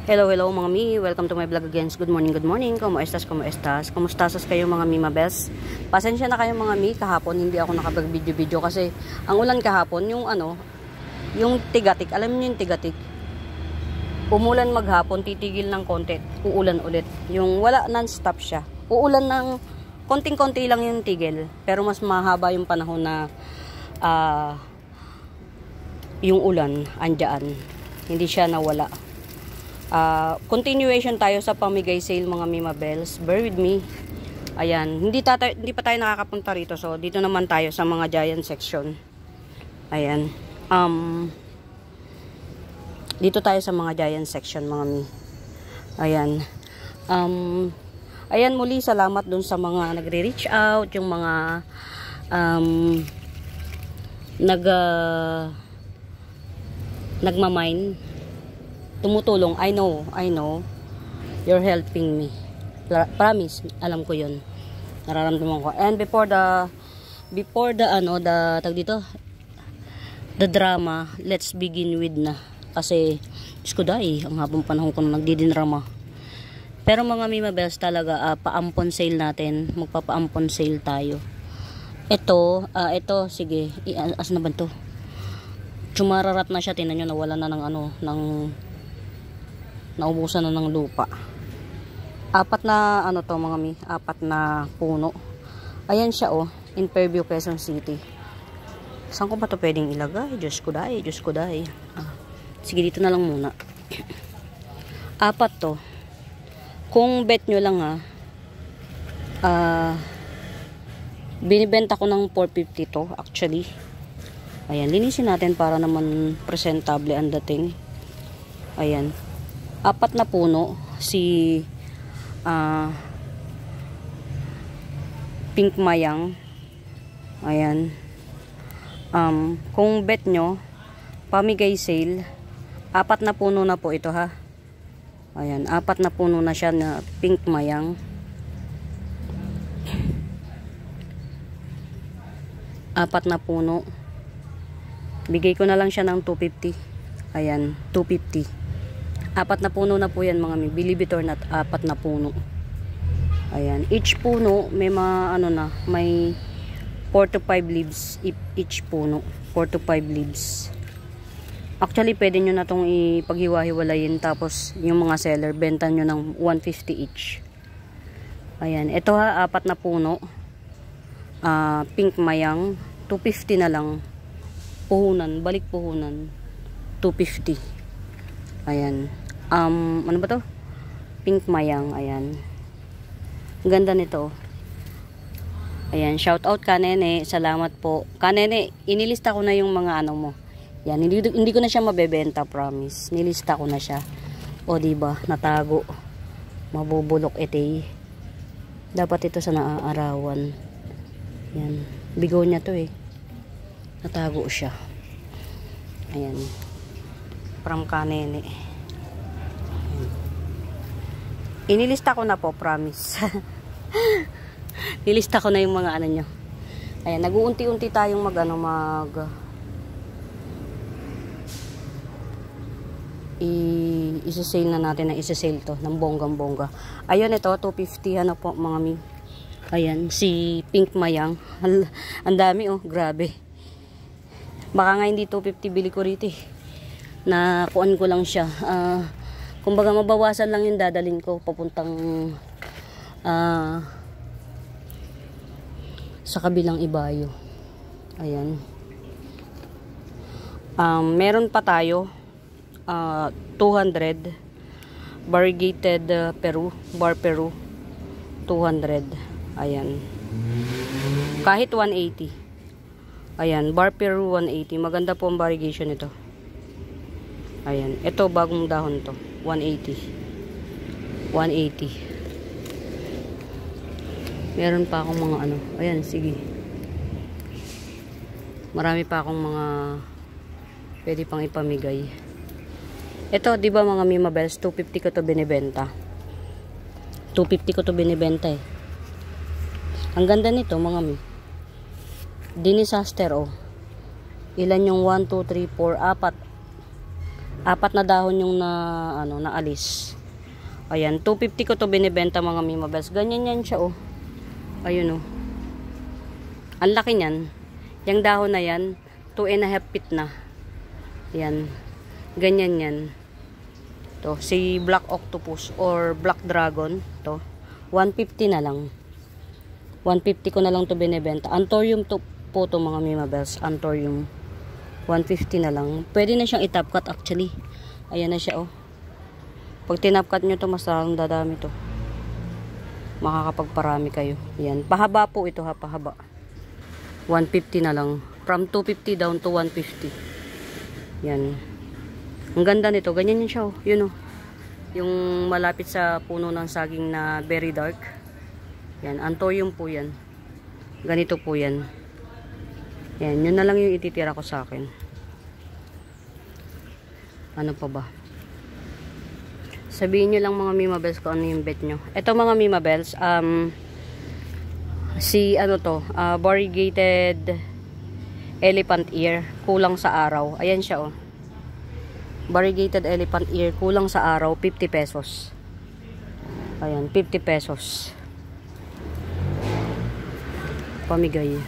Hello, hello mga mi. Welcome to my vlog again. Good morning, good morning. Como estas, como estas? Kumusta kayo mga mi mabes? Pasensya na kayo mga mi. Kahapon hindi ako nakapag-video-video kasi ang ulan kahapon, yung tigatik. Alam niyo yung tigatik? Umulan maghapon, titigil ng konti, uulan ulit. Yung wala, non-stop siya. Uulan ng konting-konti lang yung tigil. Pero mas mahaba yung panahon na yung ulan andyan. Hindi siya nawala. Continuation tayo sa pamigay sale mga Mima Bells. Bear with me. Ayan, hindi pa tayo nakakapunta rito. So dito naman tayo sa mga giant section. Ayan. Dito tayo sa mga giant section mga mi. Ayan. Ayan, muli salamat dun sa mga nagre-reach out, yung mga nagmamine. Tumutulong. I know. You're helping me. Promise. Alam ko 'yun. Nararamdaman ko. And before the the drama, let's begin with na. Kasi iskuday, ang habang panahon ko na nagdidinrama. Pero mga Mima Bells talaga, paampon sale natin. Magpapaampon sale tayo. Ito, sige. Asan na ba 'to? Chumararat na siya, tingnan niyo, nawala na naubusan na ng lupa. Apat na mga mi, apat na puno. Ayan siya in Fairview, Quezon City. Saan ko ba to pwedeng ilagay? Diyos ko dahi. Sige, dito na lang muna. Apat to. Kung bet nyo lang binibenta ko ng 450 to actually. Ayan, linisin natin para naman presentable ang dating. Ayan. Apat na puno si Pink Mayang. Ayan. Kung bet nyo, pamigay sale, apat na puno na po ito ha. Ayan, apat na puno na siya na Pink Mayang. Apat na puno. Bigay ko na lang siya ng 250. Ayan, 250. Apat na puno na po yan mga mi. Believe it or not, apat na puno. Ayan. Each puno, may may 4 to 5 leaves. Each puno. 4 to 5 leaves. Actually, pwede nyo na itong ipaghiwa-hiwalayin. Tapos, yung mga seller, benta nyo ng 150 each. Ayan. Ito apat na puno. Pink Mayang. 250 na lang. Puhunan. Balik puhunan. 250. Ayan. Ano ba to? Pink Mayang. Ayan. Ganda nito. Ayan. Shout out ka, Nene. Salamat po. Ka, Nene, inilista ko na yung mga mo. Yan. Hindi ko na siya mabebenta, promise. Nilista ko na siya. O, diba? Natago. Mabubulok ite. Dapat ito sa naaarawan. Yan. Bigo niya to Natago siya. Ayan. From ka, Nene. Inilista ko na po, promise. Nilista ko na yung mga nyo. Ayan, nag-uunti-unti tayong isa-sale na natin, isa-sale to ng bonggang-bongga. Ayun, ito 250 po mga mi. Ayan, si Pink Mayang. Ang dami grabe. Baka nga hindi 250 bili ko rito na kuan ko lang siya. Kumbaga mabawasan lang yung dadalhin ko papuntang sa kabilang ibayo. Ayan. Meron pa tayo 200 variegated bar Peru 200. Ayan. Kahit 180. Ayan, bar Peru 180. Maganda po ang variegation nito. Ayan, ito bagong dahon to. 180. Meron pa akong mga Ayan, sige. Marami pa akong mga pwede pang ipamigay. Ito, di ba mga Mima Bells, 250 ko to binibenta. 250 ko to binibenta Ang ganda nito mga mi. Dinisaster Ilan yung 1, 2, 3, 4, 4 Apat na dahon yung naalis. Ayan, 250 ko to binibenta mga Mima Bells. Ganyan yan siya, oh. Ayun, oh. Ang laki niyan. Yung dahon na yan, 2.5 feet na. Yan. Ganyan yan. To, si Black Octopus or Black Dragon, to, 150 na lang. 150 ko na lang to binibenta. Anthurium to po to mga Mima Bells. Anthurium. 150 na lang. Pwede na siyang i-top cut actually. Ayan na siya, oh. Pag tinop cut nyo to, mas dadami to. Makakapagparami kayo. Yan. Pahaba po ito ha, pahaba. 150 na lang. From 250 down to 150. Yan. Ang ganda nito. Ganyan yun siya, oh. Yun, oh. Yung malapit sa puno ng saging na very dark. Yan. Anthurium po yan. Ganito po yan. Yan, yun na lang yung ititira ko sa akin. Ano pa ba? Sabihin nyo lang mga Mima Bells kung ano yung bet nyo. Ito mga Mima Bells, variegated elephant ear, kulang sa araw. Ayan siya, oh. Variegated elephant ear, kulang sa araw, 50 pesos. Ayan, 50 pesos. Pamigay.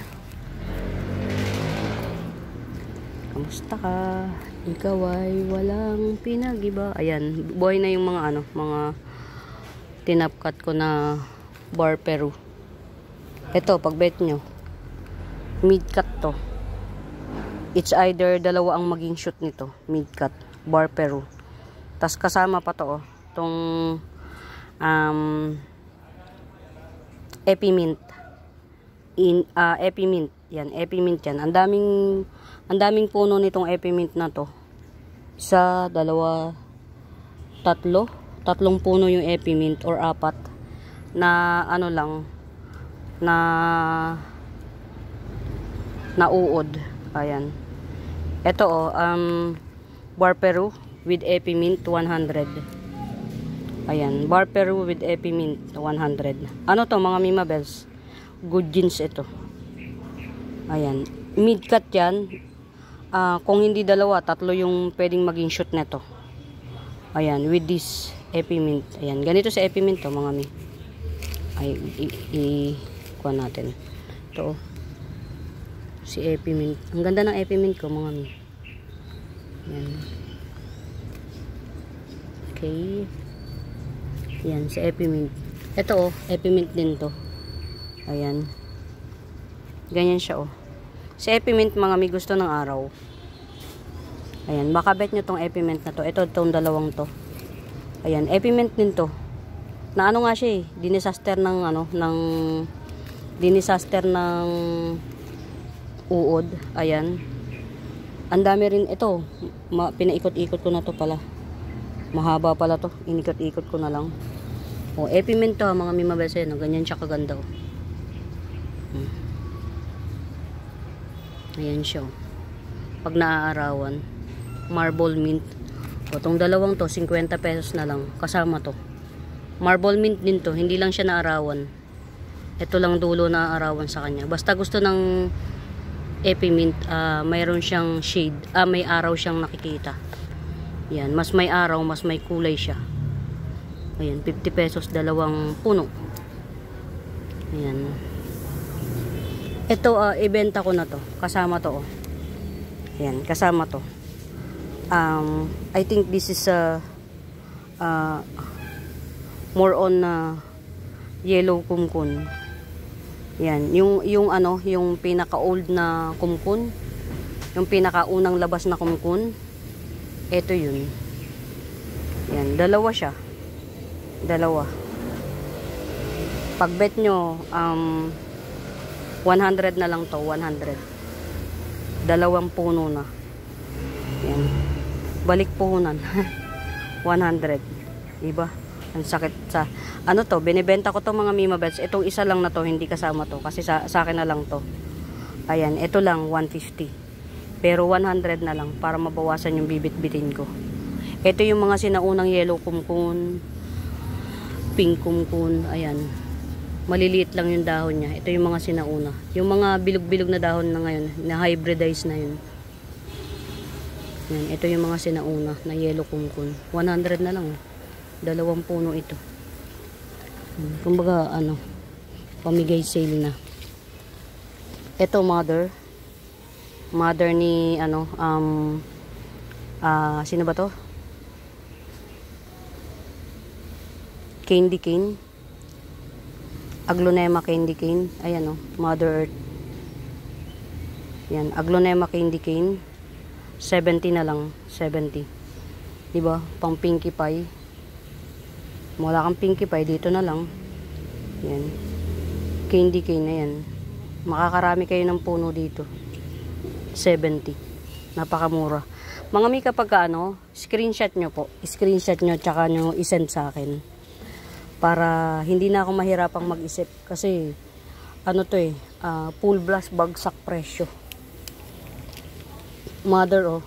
Kamusta ka? Ikaw ay walang pinag-iba. Ayan, buhay na yung mga mga tinapkat ko na bar Peru. Ito, pag bet nyo, mid cut to. It's either dalawa ang maging shoot nito, mid cut, bar Peru. Tas kasama pa to, oh, tong Epimint. Epimint. Yan, Epimint yan. Ang daming puno nitong Epimint na to. Isa, dalawa, tatlong puno yung Epimint or apat na uod. Ayan. Ito, oh, bar Peru with Epimint 100. Ayan, bar Peru with Epimint 100. Ano to mga Mima Bells? Good jeans ito. Ayan, mid cut yan. Kung hindi dalawa, tatlo yung pwedeng maging shoot neto. Ayan, with this Epimint. Ayan, ganito sa Epimint to mga Mi. Ay, kuha natin. Ito, si Epimint. Ang ganda ng Epimint ko mga Mi. Ayan. Okay. Ayan, si Epimint. Ito, oh, Epimint din to. Ayan. Ganyan siya, oh. Si Epimint mga Mi, gusto ng araw. Ayan, baka bet nyo tong Epimint na to. Ito, itong dalawang to. Ayan, Epimint din to. Na ano nga siya, eh, dinisaster ng uod. Ayan. Ang dami rin ito. Pinaikot-ikot ko na to pala. Mahaba pala to. Inikot-ikot ko na lang. Oh, Epimint to mga Mima Bells. No? Ganyan siya kaganda, oh. Ayan siya. Pag naaarawan, marble mint. O, itong dalawang to, 50 pesos na lang. Kasama to. Marble mint din to. Hindi lang siya naarawan. Ito lang dulo na aarawan sa kanya. Basta gusto ng Epimint, mayroon siyang shade. May araw siyang nakikita. Yan. Mas may araw, mas may kulay siya. Ayan, 50 pesos, dalawang puno. Ayan. Ito, ibenta ko na to. Kasama to, oh. Ayan, kasama to. I think this is more on yellow kumkun. Ayan, yung pinaka-old na kumkun. Yung pinaka-unang labas na kumkun. Ito yun. Ayan, dalawa siya. Dalawa. Pag bet nyo, 100 na lang to, 100. Dalawang puno na. Yan. Balik puhunan. 100. Diba? Ang sakit sa... Ano to? Binibenta ko to mga Mima Bells. Itong isa lang na to, hindi kasama to. Kasi sa akin na lang to. Ayan, ito lang, 150. Pero 100 na lang para mabawasan yung bibit-bitin ko. Ito yung mga sinaunang yellow kumkun, pink kumkun. Ayan. Maliliit lang yung dahon niya. Ito yung mga sinauna. Yung mga bilog-bilog na dahon na ngayon, na hybridized na yun. Yan, ito yung mga sinauna na yellow kumkun. 100 na lang. 2 puno ito. Kumbaga, ano, pamigay sale na. Ito, mother. Mother ni, ano, sino ba to? Candy cane. Aglonema candy cane. Ayan, oh, Mother Earth. Yan, Aglonema candy cane. 70 na lang. 70. Diba? Pang Pinkie Pie. Wala kang Pinkie Pie, dito na lang. Yan. Candy cane na yan. Makakarami kayo ng puno dito. 70. Napakamura. Mga mi, kapag ano, screenshot nyo po. Screenshot nyo, tsaka nyo isend sa akin. Para hindi na ako mahirapang mag-isip. Kasi, ano to eh, full blast, bagsak presyo. Mother, oh.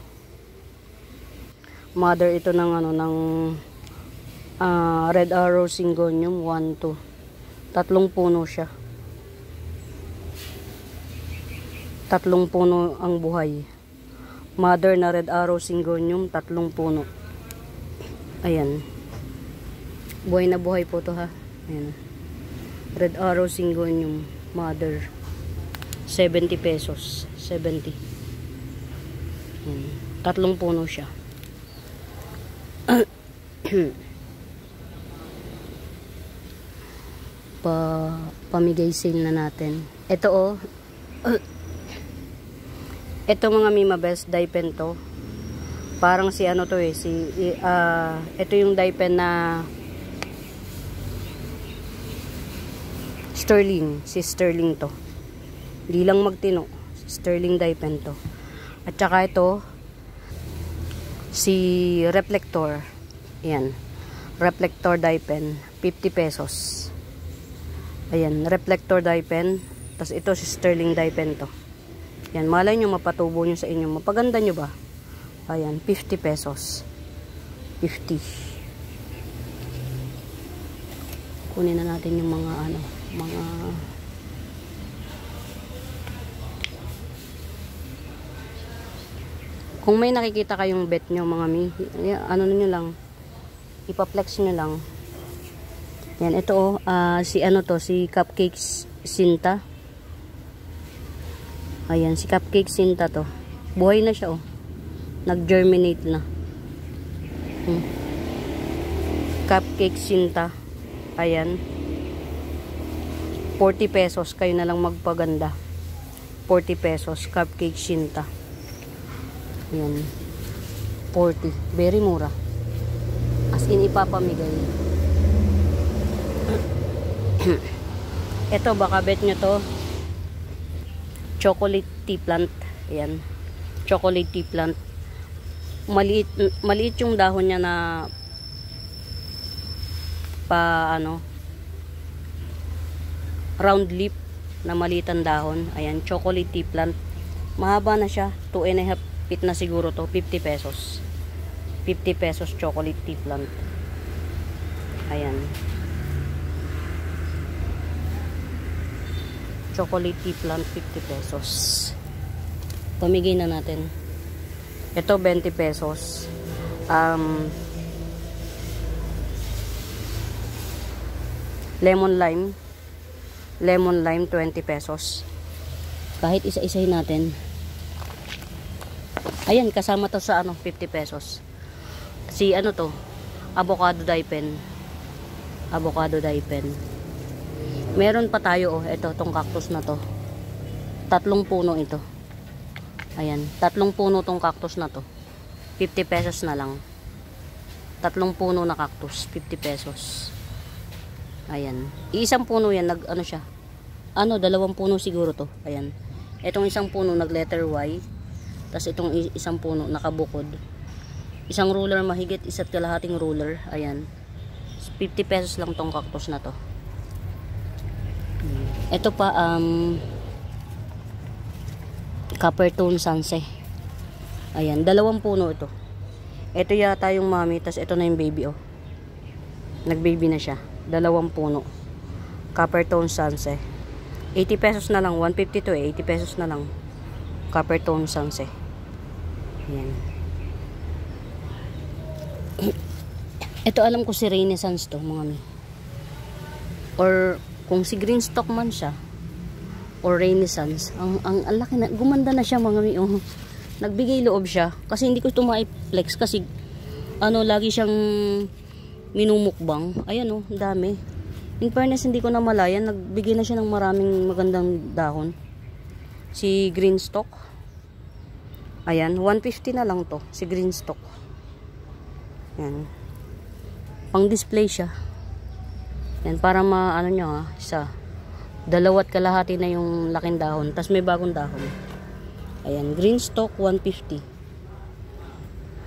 Mother ito ng ano, ng Red Arrow Syngonium 1, 2. 3 puno siya. 3 puno ang buhay. Mother na Red Arrow Syngonium, 3 puno. Ayan. Buhay na buhay po to, ha. Ayan. Red Arrow Syngonium, Mother. 70 pesos. 70. Ayan. 3 puno siya. Pamigay sale na natin. Ito, oh. Ito mga Mima Best, dye pen to. Parang si ano to eh, ito yung dye pen na Sterling, si Sterling to. Hindi lang magtino, Sterling dye pen to. At saka ito si Reflector. Ayan. Reflector dye pen, 50 pesos. Ayan, Reflector dye pen. Tapos ito si Sterling dye pen to. Yan, malay nyo mapatubo nyo sa inyo. Mapaganda nyo ba? Ayan, 50 pesos. 50. Kunin na natin yung mga ano, mga kung may nakikita kayong bet nyo mga mi, ano nyo lang, ipaplex nyo lang. Yan, ito si ano to, si Cupcakes Sinta. Ayan, si Cupcake Sinta to. Buhay na siya, oh. Nag-germinate na. Cupcake Sinta. Ayan. 40 pesos. Kayo na lang magpaganda. 40 pesos. Cupcake Sinta. Ayan. 40. Very mura. As in, ipapamigay. Ito, baka bet nyo to. Chocolate tea plant. Ayan. Chocolate tea plant. Maliit yung dahon niya na round leaf na malitan dahon. Ayan, chocolate tea plant. Mahaba na siya. 2.5 feet na siguro to. 50 pesos. 50 pesos chocolate tea plant. Ayan. Chocolate tea plant, 50 pesos. Pamigay na natin. Ito 20 pesos. Lemon lime 20 pesos. Kahit isa-isahin natin. Ayan, kasama to sa 50 pesos. Si ano to, avocado dye pen. Avocado dye pen. Meron pa tayo, ito, tong cactus na to. 3 puno ito. Ayan, 3 puno tong cactus na to. 50 pesos na lang. 3 puno na cactus, 50 pesos. Ayan. Iisang puno yan, ano siya. 2 puno siguro to. Ayan. Itong isang puno nag letter Y. Tapos itong isang puno nakabukod. Isang ruler mahigit, 1 kalahating ruler. Ayan. 50 pesos lang tong cactus na to. Ito pa, copper tone sunset. Ayan, 2 puno ito. Ito yata yung mami, tas ito na yung baby, oh. Nag-baby na siya. 2 puno. Copper tone sunset. 80 pesos na lang. 150 to eh. 80 pesos na lang. Copper tone sunset. Ayan. Ito alam ko si Renaissance to mga mi. Or kung si Greenstock man siya. Or Renaissance. Ang laki na. Gumanda na siya mga mi. Oh. Nagbigay loob siya. Kasi hindi ko ito ma-flex. Kasi ano lagi siyang minumukbang. Ayan oh. Dami. In fairness hindi ko na malayan. Nagbigay na siya ng maraming magandang dahon. Si Greenstock. Ayan. 150 na lang to. Si Greenstock. Ayan. Pang display siya. Yan, para maano nyo ha, isa. 2 kalahati na yung laking dahon. Tapos may bagong dahon. Ayan, Greenstock 150.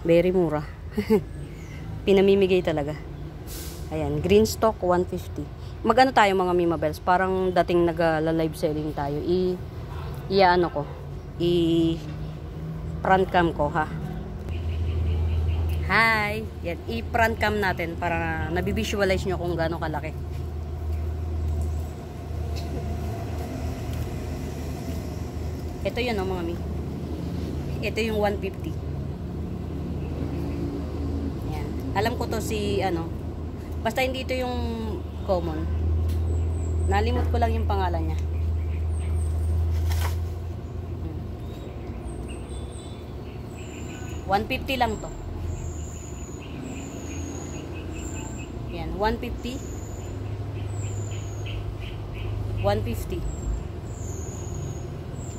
Very mura. Pinamimigay talaga. Ayan, Greenstock 150. Magano tayo mga Mima Bells? Parang dating nag-live selling tayo. I-ano ko. I-front cam ko ha. Hi! Yan, i-front cam natin para nabivisualize nyo kung gaano kalaki. Ito yun o mga mi. Ito yung 150. Yan. Alam ko to si ano. Basta hindi ito yung common. Nalimot ko lang yung pangalan niya. 150 lang to. Yan, 150. 150.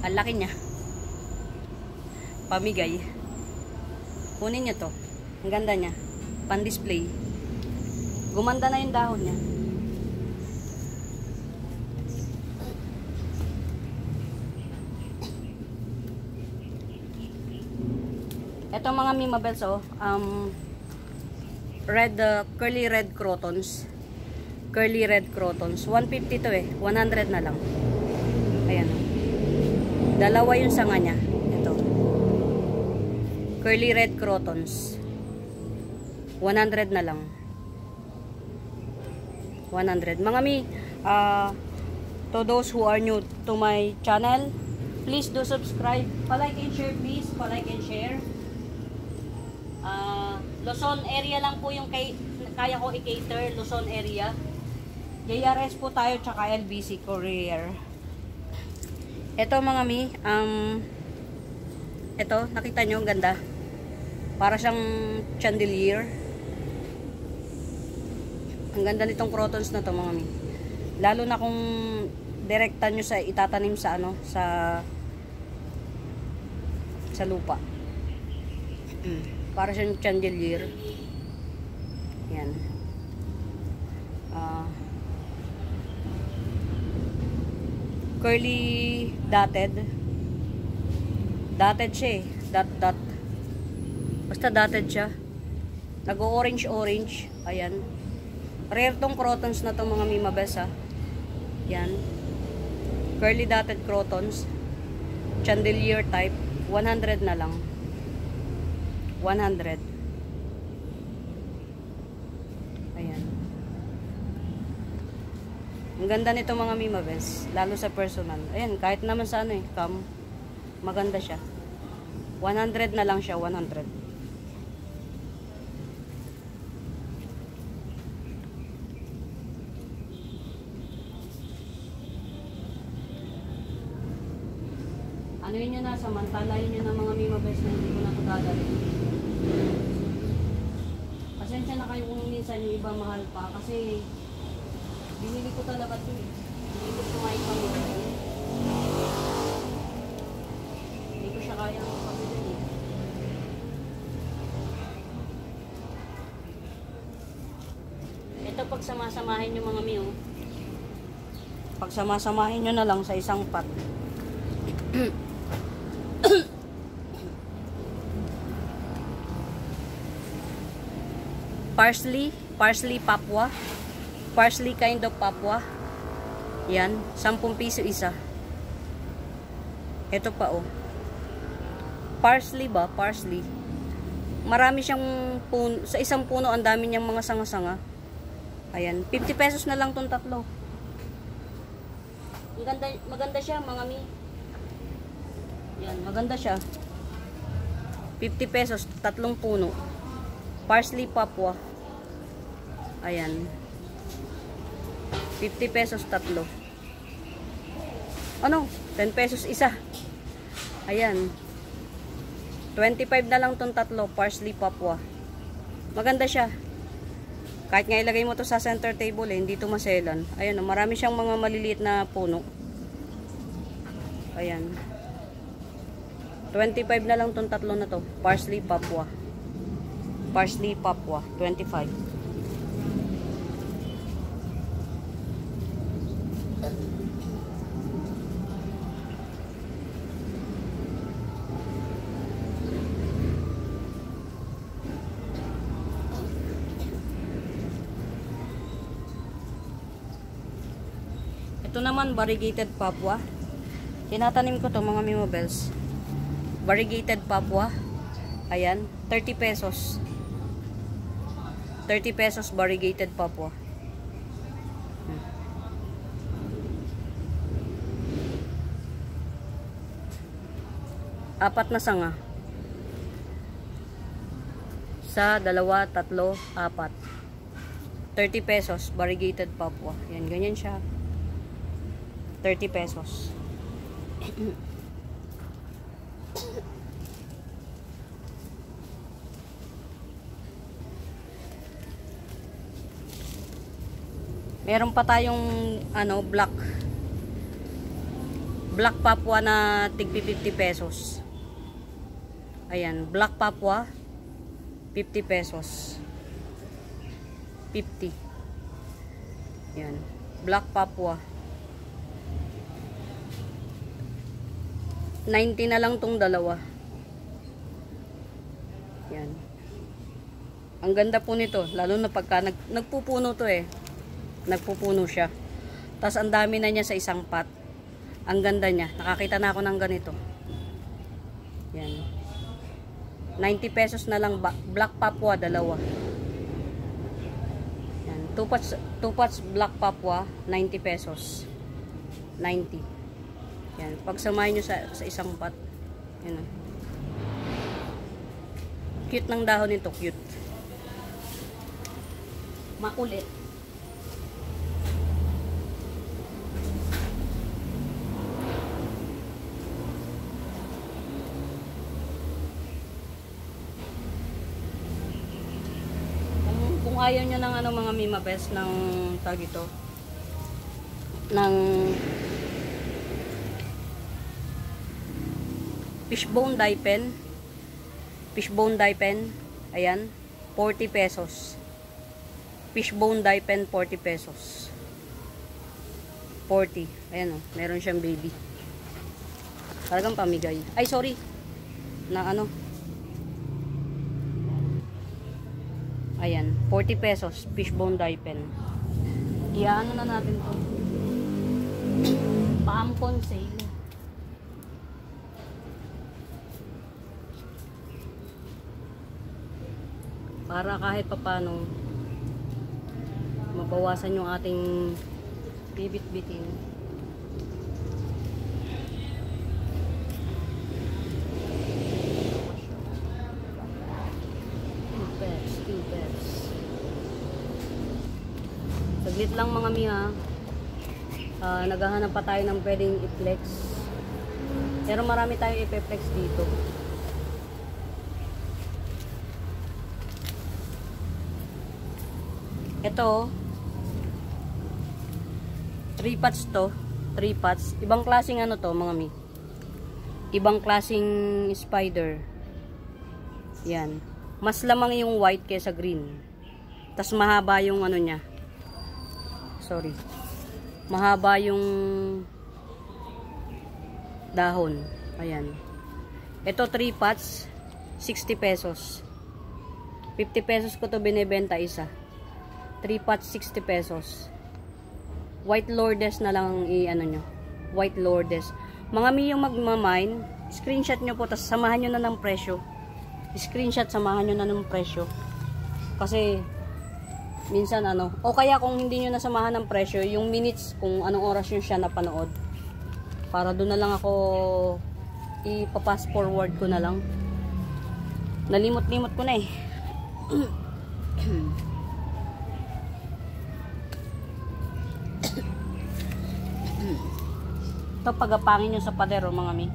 Ang laki niya. Pamigay. Kunin niyo to. Ang ganda niya. Pan-display. Gumanda na yung dahon niya. Ito mga Mima Bells oh. Curly red crotons. Curly red crotons. 150 to eh. 100 na lang. Ayan. Dalawa yung sanga niya. Ito. Curly red crotons. 100 na lang. 100. Mga mi, to those who are new to my channel, please do subscribe. Pa-like and share please. Pa-like and share. Luzon area lang po yung kaya ko i-cater, Luzon area. JRS po tayo tsaka LBC Courier. Ito mga mi, ito nakita nyo, ganda. Para siyang chandelier. Ang ganda nitong crotons na to mga mi. Lalo na kung direkta nyo sa itatanim sa ano, sa lupa. Para siyang chandelier. Yan. Curly dotted. Dotted siya eh. Dot. Basta dotted siya. Nag-orange. Ayan. Rare tong crotons na to mga Mima Bells ha. Yan. Curly dotted crotons. Chandelier type. 100 na lang. 100. Ayan. Ang ganda nito mga Mima Bells. Lalo sa personal. Ayan, kahit naman sa ano eh, cam. Maganda siya. 100 na lang siya, 100. Ano yun nyo na, samantalayin nyo na mga Mima Bells na hindi ko na ito dadalhin. Pasensya na kayo kung minsan yung iba mahal pa kasi binili ko talaga ito eh. Hindi ko kumain pa mo. Hindi ko siya kayang pabili eh. Ito pag samasamahin nyo mga miyo. Pag samasamahin nyo na lang sa isang pot. Parsley Papua. Parsley kind of Papua. Yan, 10 piso isa. Ito pa oh. Parsley ba? Parsley. Marami siyang puno. Sa isang puno, ang dami niyang mga sanga-sanga. Ayan, 50 pesos na lang tong tatlo. Maganda siya mga mi. Yan, maganda siya. 50 pesos, tatlong puno. Parsley Papua. Ayan. 50 pesos tatlo. Ano? 10 pesos isa. Ayan. 25 na lang tong tatlo. Parsley Papua. Maganda siya. Kahit nga ilagay mo to sa center table hindi to maselan. Ayan, marami siyang mga maliliit na puno. Ayan. 25 na lang tong tatlo na to. Parsley Papua. Parsley Papua. 25. Ito naman, variegated Papua. Tinatanim ko to mga mimobels. Variegated Papua. Ayan, 30 pesos. 30 pesos variegated Papua. Apat na sanga. Sa dalawa, tatlo, apat. 30 pesos variegated Papua. Yan, ganyan siya. 30 pesos. Meron pa tayong black Papua na tigpi 50 pesos. Ayan, black Papua 50 pesos. 50. Yan, black Papua 90 na lang tong dalawa. Yan. Ang ganda po nito, lalo na pagka nagpupuno to Nagpupuno siya. Tapos ang dami na niya sa isang pot. Ang ganda niya. Nakakita na ako ng ganito. Yan. 90 pesos na lang black Papua dalawa. Yan. 2 pots black Papua 90 pesos. 90. Yan, pagsamahin nyo sa isang pot. Yan. Cute ng dahon nito, cute. Makulit. Kung ayaw nyo ng mga mimabes ng tag ito, ng fishbone dye pen, ayan, 40 pesos. Fishbone dye pen, 40 pesos. 40. Ayan meron siyang baby. Talagang pamigay. Ay, sorry. Ayan, 40 pesos. Fishbone dye pen. Iyaano na natin to. Paampon sale. Para kahit papano mabawasan yung ating bibit-bitin. Two pairs. Saglit lang mga miha. Naghahanap pa tayo ng pwedeng i-flex. Pero marami tayong i-flex dito. Ito, 3 pots to. 3 pots. Ibang klaseng to, mga mi. Ibang klaseng spider. Yan. Mas lamang yung white kaysa green. Tas mahaba yung niya. Sorry. Mahaba yung dahon. Ayan. Ito 3 pots, 60 pesos. 50 pesos ko to binebenta isa. 3 pots, 60 pesos. White Lourdes na lang nyo. White Lourdes. Mga mi yung magmamine, screenshot nyo po, tapos samahan nyo na ng presyo. Screenshot, samahan nyo na ng presyo. Kasi, minsan o kaya kung hindi nyo nasamahan ng presyo, yung minutes, kung anong oras nyo siya napanood. Para doon na lang ako, ipapass forward ko na lang. Nalimot-limot ko na Ito, pagapangin nyo sa pader, oh, mga mi.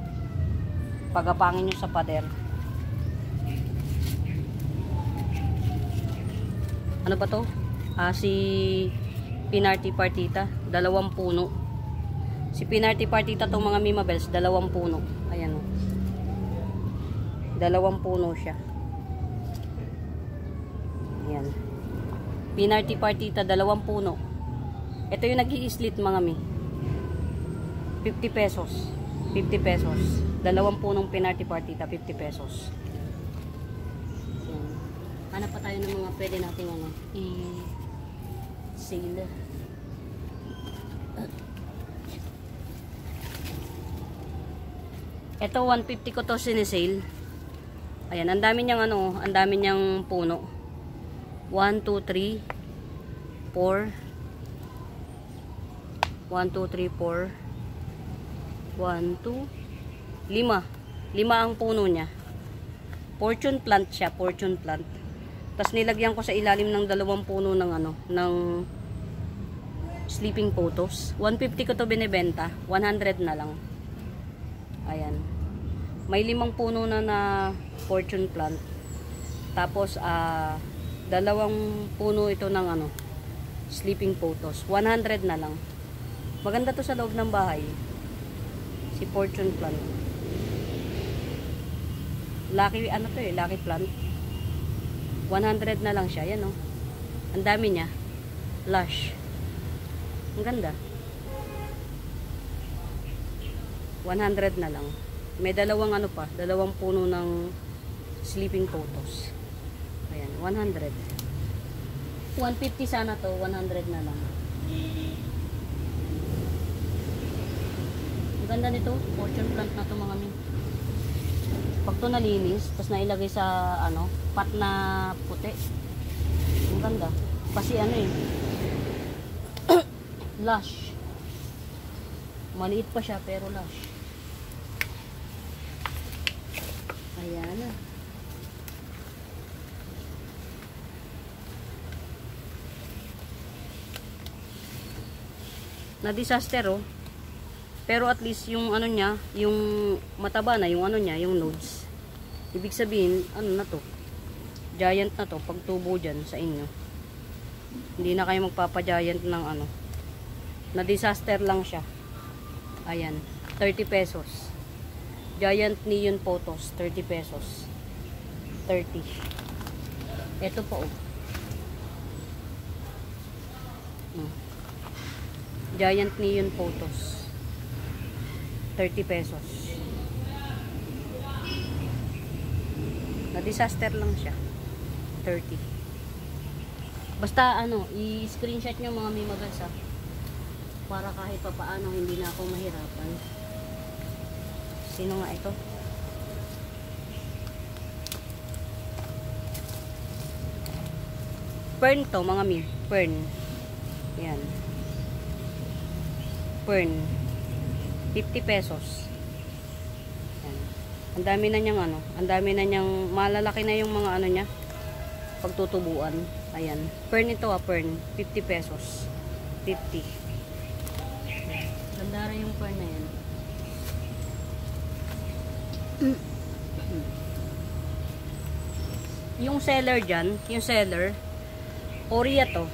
Pagapangin nyo sa pader. Ano ba to? Si Pinarty Partita. 2 puno. Si Pinarty Partita tong mga Mimabels, 2 puno. Ayan, oh. 2 puno siya. Ayan. Pinarty Partita, 2 puno. Ito yung nag-i-slit, mga mi. 50 pesos. 50 pesos. 2 punong Pinarty Partita, 50 pesos. Ayan. Hanap pa tayo ng mga pwede natin i-sale. Ito 150 ko to sinisale. Ayan, ang dami niyang ang dami niyang puno. 1 2 3 4 1 2 3 4 1 2 5 ang puno niya. Fortune plant siya, fortune plant. Tapos nilagyan ko sa ilalim ng 2 puno ng ng sleeping photos. 150 ko to binebenta, 100 na lang. Ayan. May 5 puno na fortune plant. Tapos 2 puno ito ng sleeping photos. 100 na lang. Maganda to sa loob ng bahay. Si fortune plant. Lucky to lucky plant. 100 na lang siya, yan oh. Ang dami niya. Lush. Ang ganda. 100 na lang. May 2 puno ng sleeping photos. Ayan, 100. 150 sana to, 100 na lang. Ang ganda nito, fortune plant na to, mga min. Pag to nalinis, tapos nailagay sa pot na puti. Ang ganda. Kasi lush. Maliit pa siya pero lush. Ayan na. Na disaster oh. Pero at least yung niya, yung mataba na yung yung nodes. Ibig sabihin, na to? Giant na to pag tubo diyan sa inyo. Hindi na kayo magpapa-giant ng Na disaster lang siya. Ayan, 30 pesos. Giant neon photos, 30 pesos. 30. Ito po oh. Giant neon photos. 30 pesos. Na disaster lang siya. 30. Basta i-screenshot nyo mga Mimabels para kahit pa paano hindi na ako mahirapan. Sino nga ito? Fern to mga mi. Fern. Yan. Fern. 50 pesos. Yan. Ang dami na niyang ang dami na niyang malalaki na yung mga niya pagtutubuan. Ayan. Fern ito fern. 50 pesos. 50. Ganda rin yung fern na yan. Yung seller dyan, yung seller, Oria to.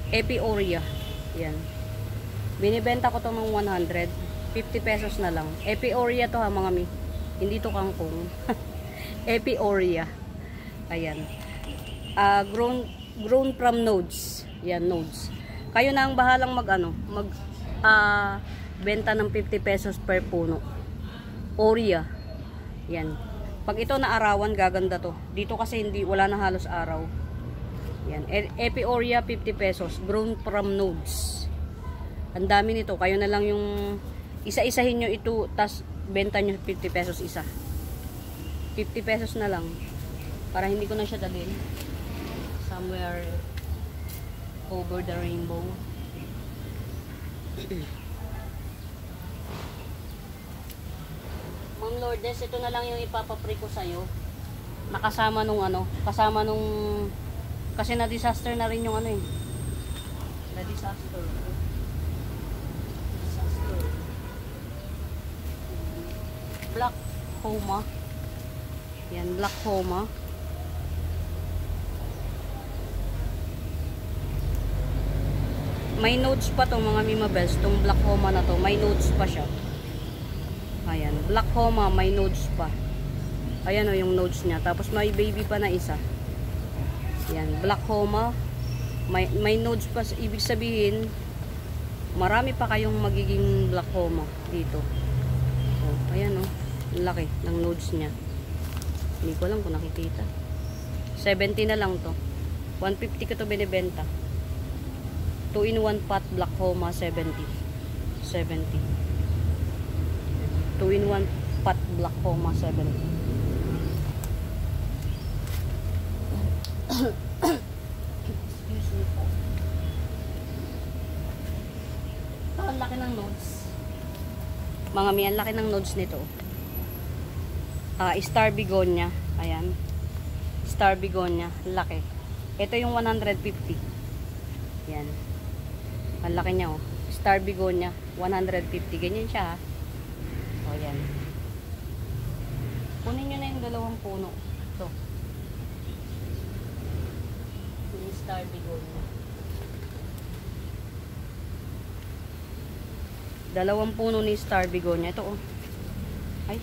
Epi Oria. Yan. Binibenta ko to ng 100. 50 pesos na lang. Epi Oria to mga mi. Hindi to kangkong. Epi Oria. Ayan. Grown from nodes. Yan, nodes. Kayo na ang bahalang benta ng 50 pesos per puno. Oria. Yan. Pag ito na arawan, gaganda to. Dito kasi wala na halos araw. Yan. Epi Oria, 50 pesos. Grown from nodes. Ang dami nito. Kayo na lang yung isa-isahin nyo ito, tas benta nyo 50 pesos isa. 50 pesos na lang. Para hindi ko na siya dalhin. Somewhere over the rainbow. Ma'am Lourdes, ito na lang yung ipapapre ko sa'yo. Nakasama nung kasama nung, kasi na-disaster na rin yung Na-disaster. Black Homa. Yan, Black Homa. May nodes pa to mga Mima Bells. Itong Black Homa na to, may nodes pa siya. Ayan, Black Homa, may nodes pa. Ayan o yung nodes niya. Tapos may baby pa na isa. Ayan, Black Homa. May nodes pa. Ibig sabihin, marami pa kayong magiging Black Homa dito. Oh, ayan o. Laki ng nodes niya. Hindi ko lang kung nakikita. 70 na lang to. 150 ko to binibenta. 2-in-1 pot Black Homa 70. 70. 2-in-1 pot Black Homa 70. Excuse me po. Oh, ang laki ng nodes. Mga mi, ang laki ng nodes nito. Star Begonia. Ayan. Star Begonia. Laki. Ito yung 150. Yan. Ang laki niya, oh. Star Begonia. 150. Ganyan siya, ha. O, yan. Kunin nyo na yung dalawang puno. Ito. Yung Star Begonia. Dalawang puno ni Star Begonia. Ito, oh. Ay.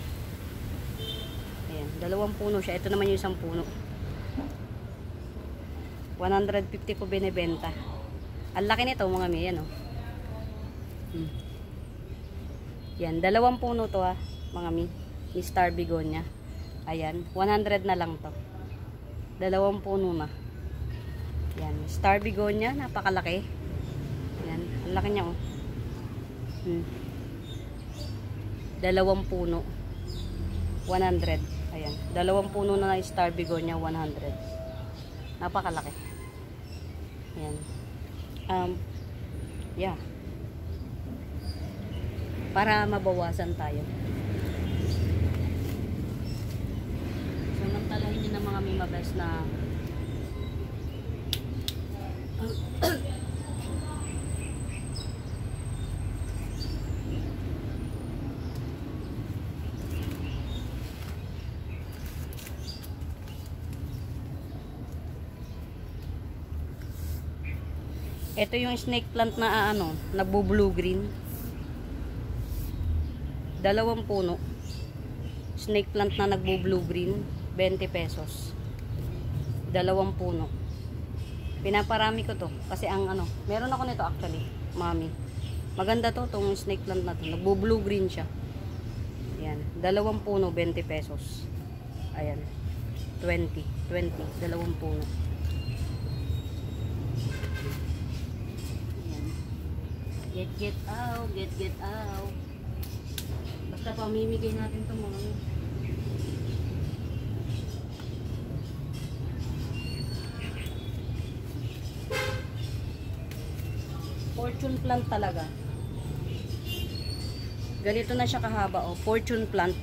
Ayan. Dalawang puno siya. Ito naman yung isang puno. 150 ko binibenta. Ang laki nito mga mi. Yan, oh. Yan. Dalawang puno to, ha. Mga mi. Ni Star Begonia. Ayan. 100 na lang to. Dalawang puno na. Yan. Star Begonia. Napakalaki. Yan. Ang laki niya, oh. Dalawang puno 100. Ayan, dalawang puno na Star Begonia 100. Napakalaki. Ayan. Yeah. Para mabawasan tayo. Samantalahin niyo ng mga Mima Bells na ito yung snake plant na nagbo-blue green. Dalawang puno. Snake plant na nagbo-blue green, 20 pesos. Dalawang puno. Pinaparami ko to kasi meron ako nito actually, mami. Maganda to, tong snake plant na to. Nagbo-blue green siya. Ayan, dalawang puno, 20 pesos. Ayan. 20, dalawang puno. Get out, get out. Basta pamimigay natin itong mga fortune plant talaga. Ganito na siya kahaba, oh. Fortune plant.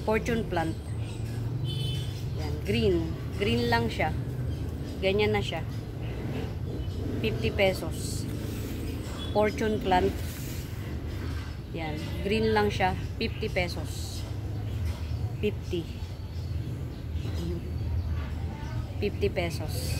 Fortune plant. Yan, green. Green lang siya. Ganyan na siya. 50 pesos. Fortune plant. Yan. Green lang siya. 50 pesos. 50. 50 pesos.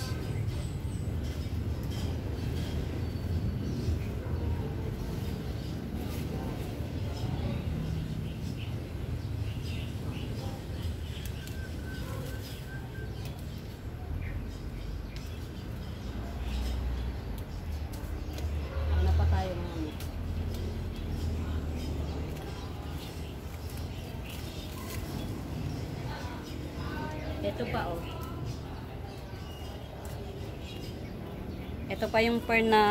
Ano pa tayo mga amigo? Ito pa, oh. Ito pa yung fern na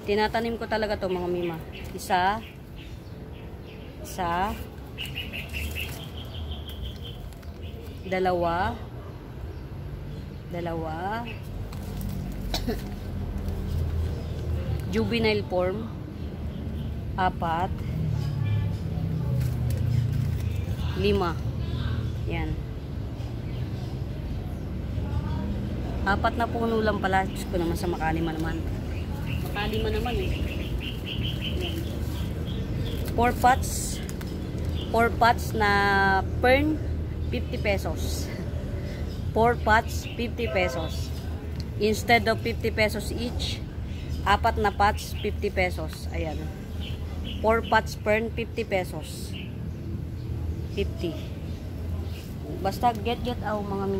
tinatanim ko talaga to mga Mima. Isa, dalawa, juvenile form, 4, 5. Yan. 4 na puno lang pala. Diyos ko naman sa makalima naman. Makalima naman eh. Yan. 4 pots. 4 pots na fern, 50 pesos. 4 pots, 50 pesos. Instead of 50 pesos each, 4 na pots, 50 pesos. Ayan. 4 pots fern, 50 pesos. 50. Basta get out mga mi.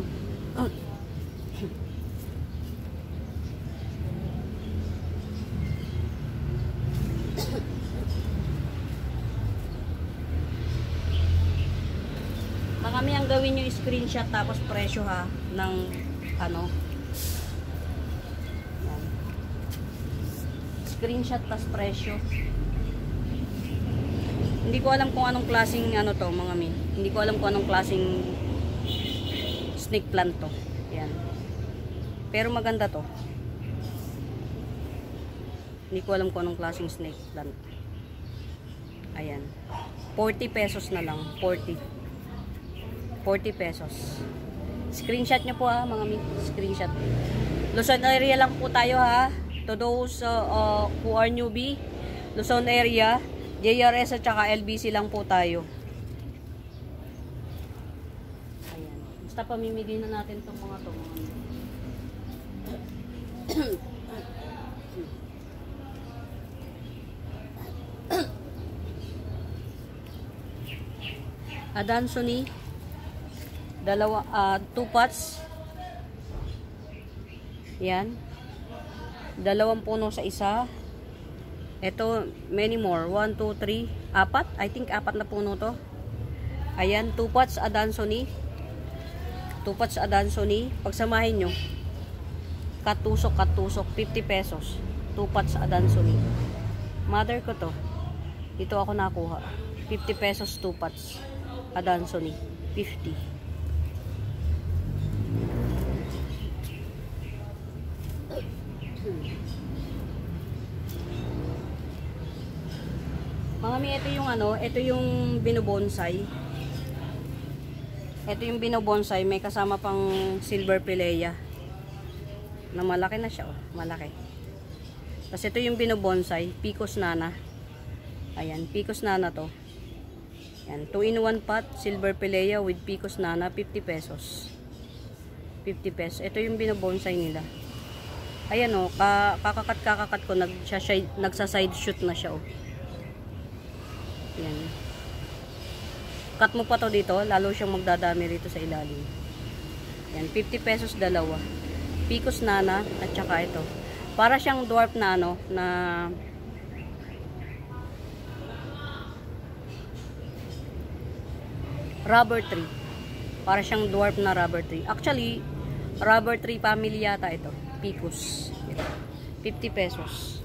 Kami ang gawin yung screenshot tapos presyo ha ng ano. Yan. Screenshot tapos presyo. Hindi ko alam kung anong klaseng ano to mga mi. Hindi ko alam kung anong klaseng snake plant to. Yan. Pero maganda to. Hindi ko alam kung anong klaseng snake plant. Ayan. 40 pesos na lang. 40 pesos. Screenshot nyo po ha, mga mi. Screenshot. Luzon area lang po tayo ha. To those who are newbie, Luzon area, JRS at saka LBC lang po tayo. Ayan. Basta pamimigay na natin itong mga to. Mga mi. Adansoni. 2 pots. Yan. 2 puno sa isa. Ito, many more. 1, 2, 3, 4. I think 4 na puno to. Ayan, 2 pots Adansoni. 2 pots Adansoni. Pagsamahin nyo. Katusok, 50 pesos. 2 pots Adansoni. Mother ko to. Dito ako nakuha. 50 pesos 2 pots Adansoni. 50. Mga mi, ito yung ano, ito yung binobonsai. Ito yung binobonsai, may kasama pang silver pilea. Na malaki na siya, oh, malaki. Tapos ito yung binobonsai, Picos Nana. Ayan, Picos Nana to. Ayan, 2-in-1 pot, silver pilea with Picos Nana, 50 pesos. 50 pesos. Ito yung binobonsai nila. Ayan oh, kakakat ko, nagsa-side shoot na siya oh. Yan. Cut mo pa to dito, lalo siyang magdadami rito sa ilalim. Yan, 50 pesos dalawa. Picos Nana at saka ito. Para siyang dwarf na ano, na rubber tree. Para siyang dwarf na rubber tree. Actually, rubber tree family yata ito. Picos. 50 pesos.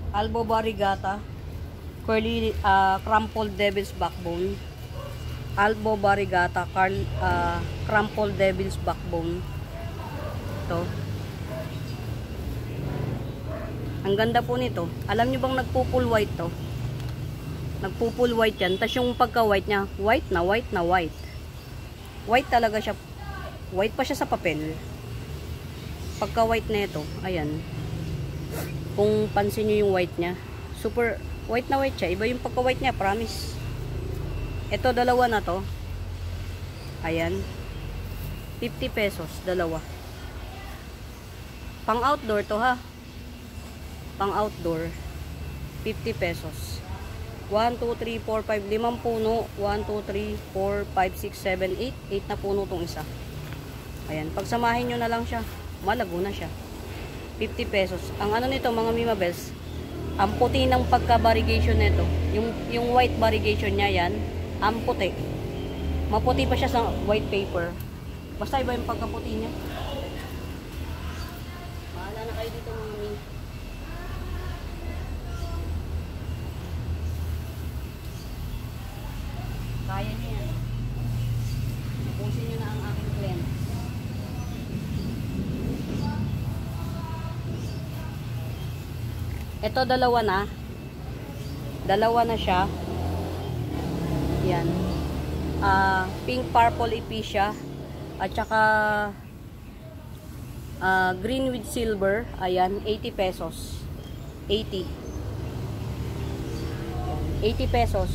Albo Variegata, curly crumpled devil's backbone. Albo Variegata, crumpled devil's backbone. Ito. Ang ganda po nito. Alam nyo bang nagpupul white to? Nagpupul white yan. Tapos yung pagka-white niya, white na white na white. White talaga siya. White pa siya sa papel. Pagka-white na ito, ayan. Kung pansin nyo yung white niya, super white na white siya. Iba yung pagka-white niya, promise. Ito, dalawa na to. Ayan. 50 pesos, dalawa. Pang outdoor to ha. Pang outdoor. 50 pesos. 1, 2, 3, 4, 5, 5 puno. 1, 2, 3, 4, 5, 6, 7, 8. 8 na puno tong isa. Ayan. Pagsamahin nyo na lang siya. Malago na siya. 50 pesos. Ang ano nito mga mimabels, ang puti ng pagka-variegation nito. Yung white variegation niya yan, ang puti. Maputi pa siya sa white paper. Basta iba yung pagkaputi niya. Bahala na kayo dito mga min. Kaya niya yan. Ubusin nyo na ang aking blend. Ito dalawa na. Dalawa na siya. Yan. Pink purple epicea. At saka green with silver. Ayan, 80 pesos. 80. 80 pesos.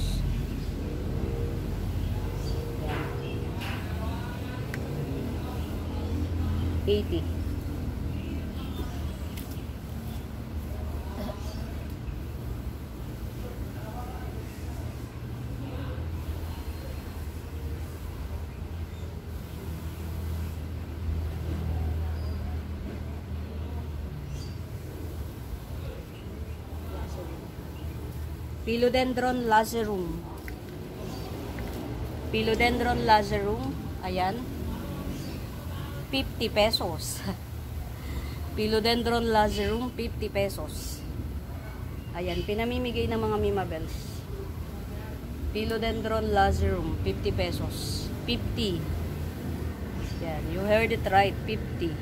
Ayan. 80. Philodendron lacerum. Philodendron lacerum. Ayan. 50 pesos. Philodendron lacerum, 50 pesos. Ayan, pinamimigay ng mga Mimabels. Philodendron lacerum, 50 pesos. 50. Yan, you heard it right, 50.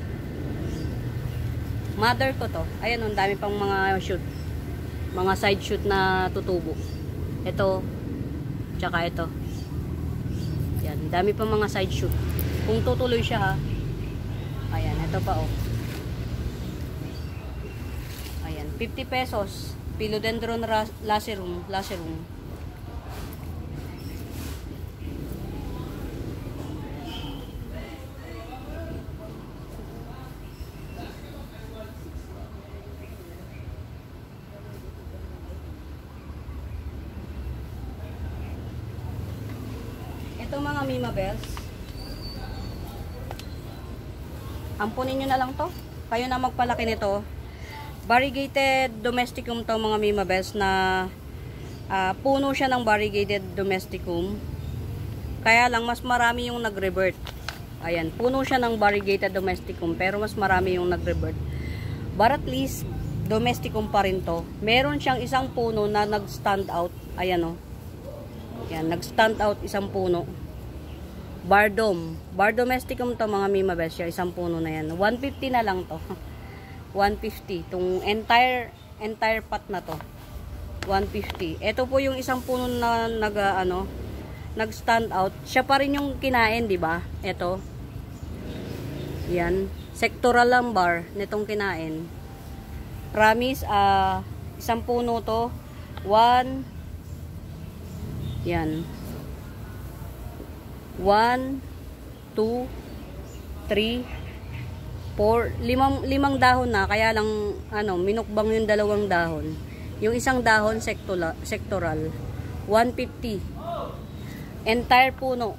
Mother ko to. Ayan, ang dami pang mga shoot. Mga side shoot na tutubo. Ito, tsaka ito. Yan, dami pang mga side shoot. Kung tutuloy siya ha. Ayan, ito pa oh. Ayan, 50 pesos. Philodendron lacerum. Ito mga Mimabels, ampunin nyo na lang to. Kayo na magpalaki nito. Variegated domesticum to mga Mimabels na puno siya ng variegated domesticum. Kaya lang mas marami yung nag-revert. Ayan, puno siya ng variegated domesticum pero mas marami yung nag-revert. But at least domesticum pa rin to. Meron siyang isang puno na nag-stand out. Ayan o. Ayan, nag-stand out isang puno. Bardom. Bar domesticum to mga Mimabels siya. Isang puno na yan. 150 na lang to. 150. Itong entire pot na to. 150. Ito po yung isang puno na nag-stand out. Siya pa rin yung kinain, di ba? Ito. Yan. Sectoral lumbar nitong kinain. Promise, isang puno to. 1. Yan. 1, 2, 3, 4, limang dahon na, kaya lang minukbang yung dalawang dahon. Yung isang dahon sectoral 150. Entire puno.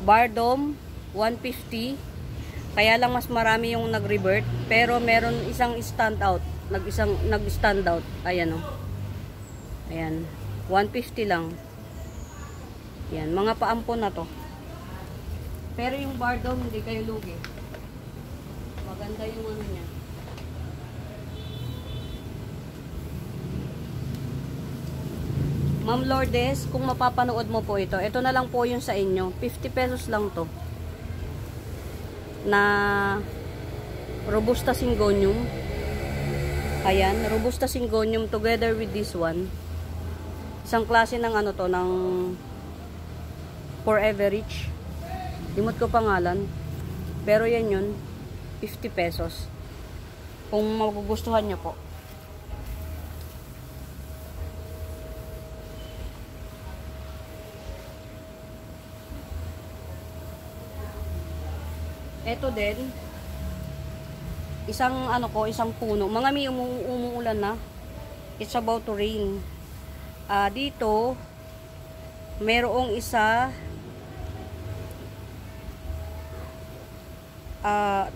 Bardom 150. Kaya lang mas marami yung nag-revert, pero meron isang stand out, nag-stand out. Ayan oh. Ayan, 150 lang. Yan, mga paampon na to. Pero yung bardom, hindi kayo lugi. Maganda yung ano niya. Ma'am Lourdes, kung mapapanood mo po ito na lang po yung sa inyo. 50 pesos lang to. Na Robusta Syngonium. Ayan, Robusta Syngonium together with this one. Isang klase ng ng Forever Rich. Limot ko pangalan. Pero yan yun. 50 pesos. Kung magugustuhan nyo po. Ito din. Isang isang puno. Mga may umuulan na. It's about to rain. Dito, merong isa,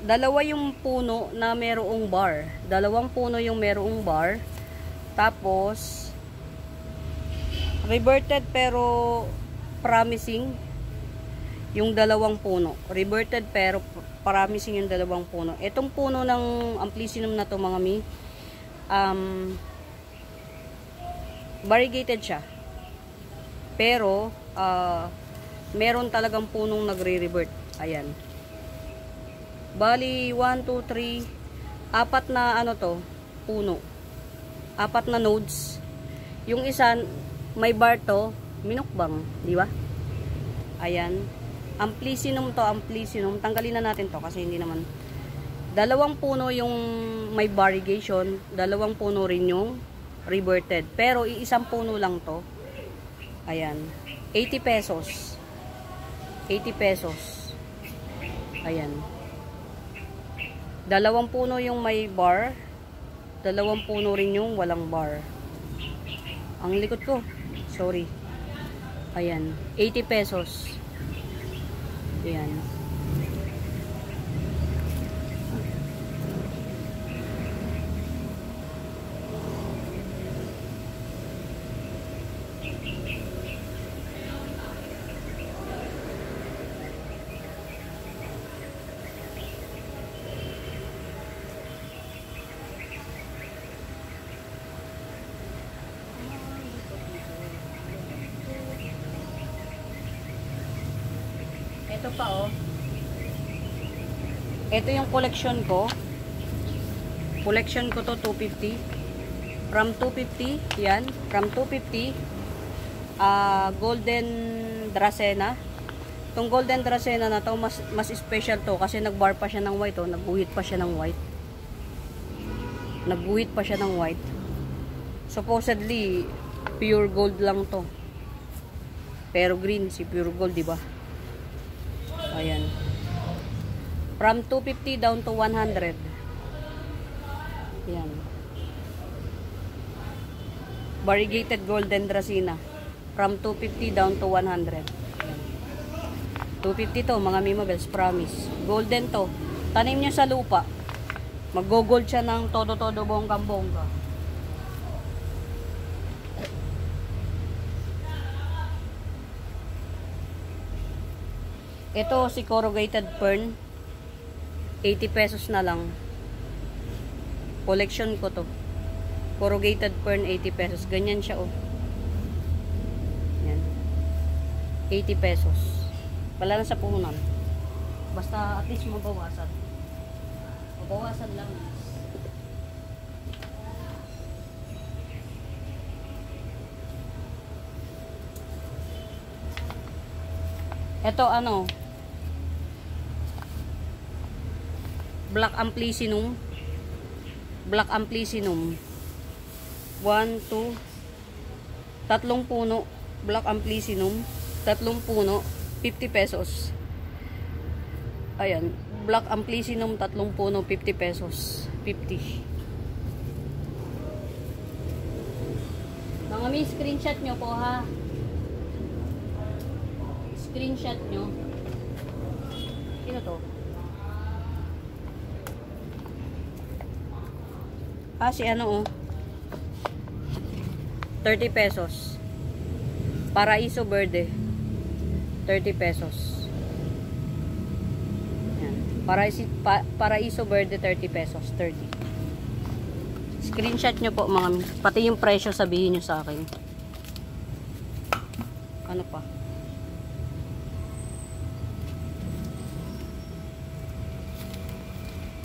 dalawa yung puno na merong bar. Dalawang puno yung merong bar. Tapos reverted pero promising yung dalawang puno. Reverted pero promising yung dalawang puno. Itong puno ng Amplicynum na to mga mi, variegated siya. Pero meron talagang punong nagre-revert. Ayan. Bali 1, 2, 3, 4 na puno. apat na nodes. Yung isa, may bar to, minukbang, di ba? Ayan. Amplisinum to, amplisinum. Tanggalin na natin to kasi hindi naman. Dalawang puno yung may variegation, dalawang puno rin yung reverted. Pero iisang puno lang to. Ayan. 80 pesos. 80 pesos. Ayan. Dalawang puno yung may bar, dalawang puno rin yung walang bar. Ang likod ko. Sorry. Ayan. 80 pesos. Ayan. Ito pa oh. Ito yung collection ko. Collection ko to 250. From 250, yan. From 250, Golden Dracena. Itong Golden Dracena na to, mas special to kasi nagbar pa siya ng white oh. Nagguhit pa siya ng white. Nagguhit pa siya ng white. Supposedly, pure gold lang to. Pero green si pure gold, di ba? Ayan. From 250 down to 100. Ayan. Variegated Golden Dracena. From 250 down to 100. Ayan. 250 to, mga Mimabels, promise. Golden to. Tanim nyo sa lupa. Mag-gold siya ng todo-todo bonggang-bongga. Ito si corrugated fern. 80 pesos na lang. Collection ko to. Corrugated fern 80 pesos. Ganyan siya oh. Yan. 80 pesos. Wala na sa puhunan. Basta at least mabawasan. Mabawasan lang. Ito ano, Black Amplisinum. Black Amplisinum. 1, 2, tatlong puno. Black Amplisinum. Tatlong puno. 50 pesos. Ayan. Black Amplisinum. Tatlong puno. 50 pesos. 50. Mga may screenshot nyo po ha. Screenshot nyo. Sino to? Si ano oh. 30 pesos. Paraiso Verde. 30 pesos. Yan. Paraiso Verde 30 pesos. 30. Screenshot nyo po mga. Pati yung presyo sabihin nyo sa akin. Ano pa?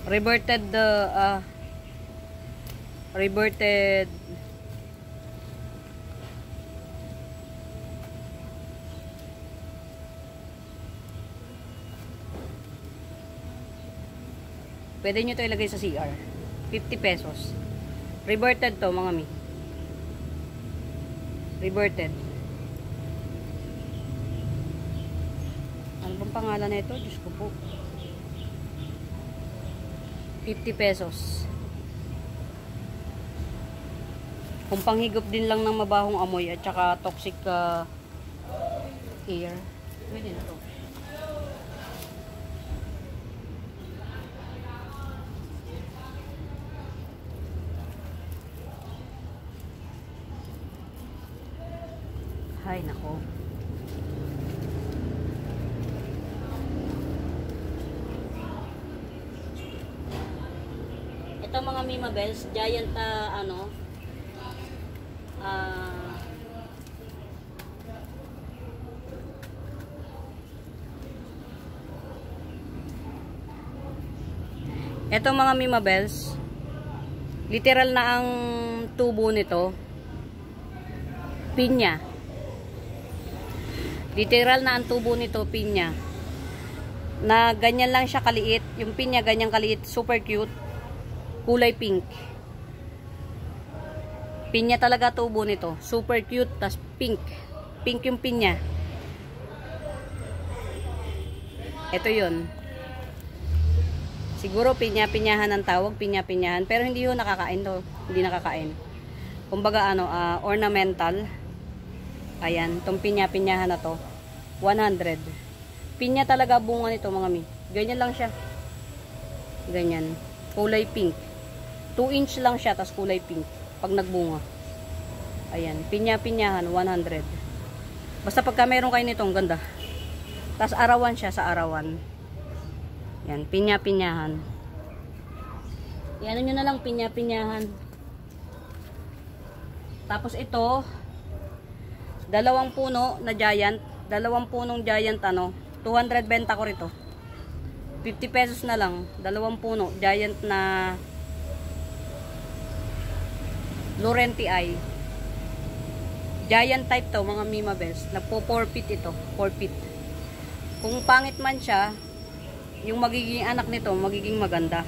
Reverted reverted pwede nyo to ilagay sa CR 50 pesos reverted to mga mi reverted ano bang pangalan na ito? Diyos ko po 50 pesos kung panghigop din lang ng mabahong amoy at saka toxic air pwede na to hay nako ito mga Mimabels giant ano ito mga Mimabels Literal na ang tubo nito. Pinya. Literal na ang tubo nito, pinya. Na ganyan lang siya kaliit. Yung pinya ganyan kaliit, super cute. Kulay pink. Pinya talaga tubo nito. Super cute, tas pink. Pink yung pinya. Ito yun. Siguro pinya-pinyahan ang tawag, pinya-pinyahan. Pero hindi yun nakakain to. Hindi nakakain. Kumbaga ornamental. Ayan, tong pinya-pinyahan na to. 100. Pinya talaga bunga nito mga mi. Ganyan lang siya. Ganyan. Kulay pink. 2 inch lang siya, tas kulay pink. Pag nagbunga. Ayan, pinya-pinyahan, 100. Basta pagka meron kayo nito, ang ganda. Tas arawan siya sa arawan. Yan, pinya-pinyahan. Yan nyo na lang, pinya-pinyahan. Tapos ito, 2 puno na giant. 2 punong giant 200 benta ko rito. 50 pesos na lang. 2 puno, giant na Laurenti. Giant type to mga Mima Bells. Nagpo 4 feet ito. 4 feet. Kung pangit man siya, yung magiging anak nito, magiging maganda.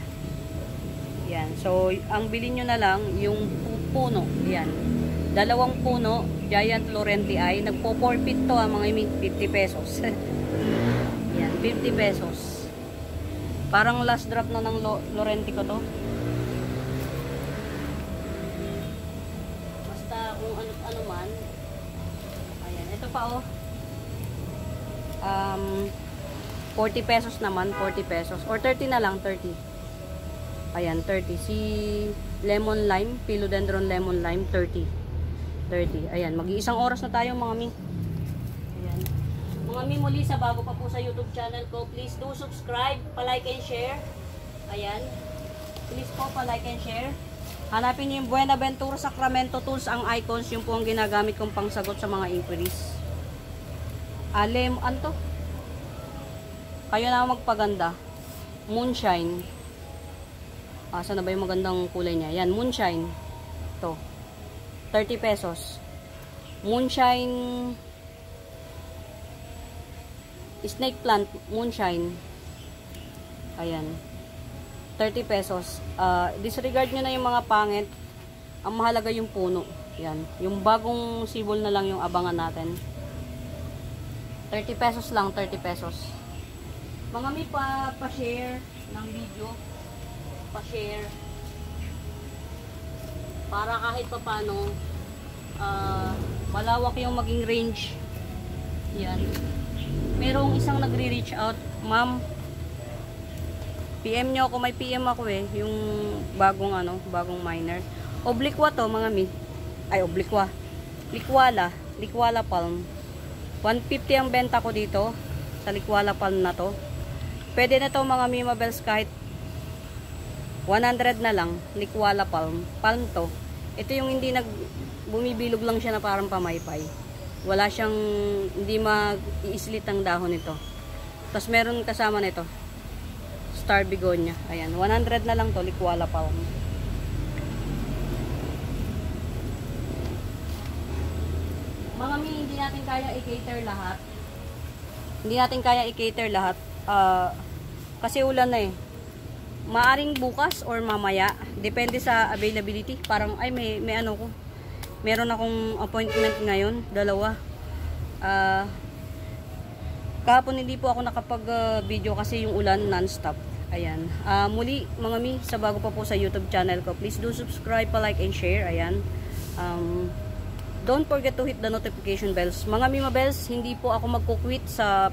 Yan. So, ang bilhin nyo na lang, yung puno. Yan. 2 puno, giant Laurenti. Nagpo 4 feet to mga 50 pesos. Yan. 50 pesos. Parang last drop na ng Laurenti ko to. Kung ano man. Ayan, ito pa 40 pesos naman, 40 pesos or 30 na lang, 30. Ayan, 30. Si lemon lime, philodendron lemon lime, 30. 30. Ayan, mag-iisang oras na tayo mga mi. Ayan. Mga mi, muli sa bago pa po sa YouTube channel ko, please do subscribe, pa-like and share. Ayan. Please po, pa-like and share. Hanapin niyo yung Buenaventura Sacramento Tools, ang icons, yung po ang ginagamit kong pangsagot sa mga inquiries. Anto? Kayo na magpaganda. Moonshine. Saan na ba yung magandang kulay niya? Yan, moonshine. Ito. 30 pesos. Moonshine. Snake plant, moonshine. Ayan. 30 pesos. Disregard nyo na yung mga pangit. Ang mahalaga yung puno. Yan. Yung bagong sibol na lang yung abangan natin. 30 pesos lang. 30 pesos. Mga may pa-share ng video. Pa-share. Para kahit pa paano malawak yung maging range. Yan. Merong isang nagre-reach out. Ma'am, PM nyo ako, may PM ako yung bagong bagong miner. Obliqua to mga mi. Ay, obliqua. Likwala palm. 150 ang benta ko dito sa likwala palm na to. Pwede na to mga Mima Bells kahit 100 na lang, likwala palm. Palm to. Ito yung hindi bumibilog lang siya na parang pamaypay. Wala siyang, hindi mag-iislit ang dahon nito. Tapos meron kasama nito. Star begonia. Ayan, 100 na lang to, likwala palm. Mga mi, hindi natin kaya i-cater lahat. Hindi natin kaya i-cater lahat. Kasi ulan na maaring bukas or mamaya. Depende sa availability. Parang, ay, may meron akong appointment ngayon. 2. Kahapon hindi po ako nakapag-video kasi yung ulan non-stop. Ayan. Muli, mga mi, sa bago pa po sa YouTube channel ko, please do subscribe, pa-like and share. Ayan. Don't forget to hit the notification bells. Mga Mima Bells, hindi po ako magkukwit sa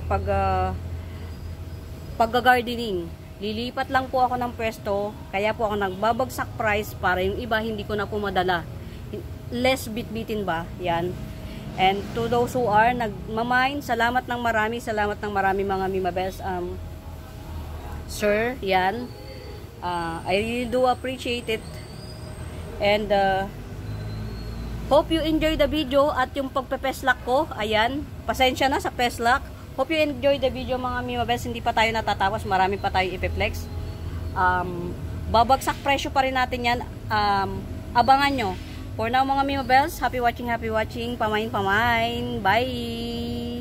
pag-gardening. Lilipat lang po ako ng pwesto, kaya po ako nagbabagsak price para yung iba hindi ko na po madala. Less bit-bitin ba? Yan. And to those who are nagmamine, salamat ng marami mga Mima Bells. Sir, yan. I really do appreciate it. And hope you enjoy the video at yung pagpe-peslak ko, ayan. Pasensya na sa peslak. Hope you enjoy the video mga Mima Bells. Hindi pa tayo natatapos. Marami pa tayo ipiplex. babagsak presyo pa rin natin yan. Abangan nyo. For now mga Mima Bells, happy watching, pamain. Bye!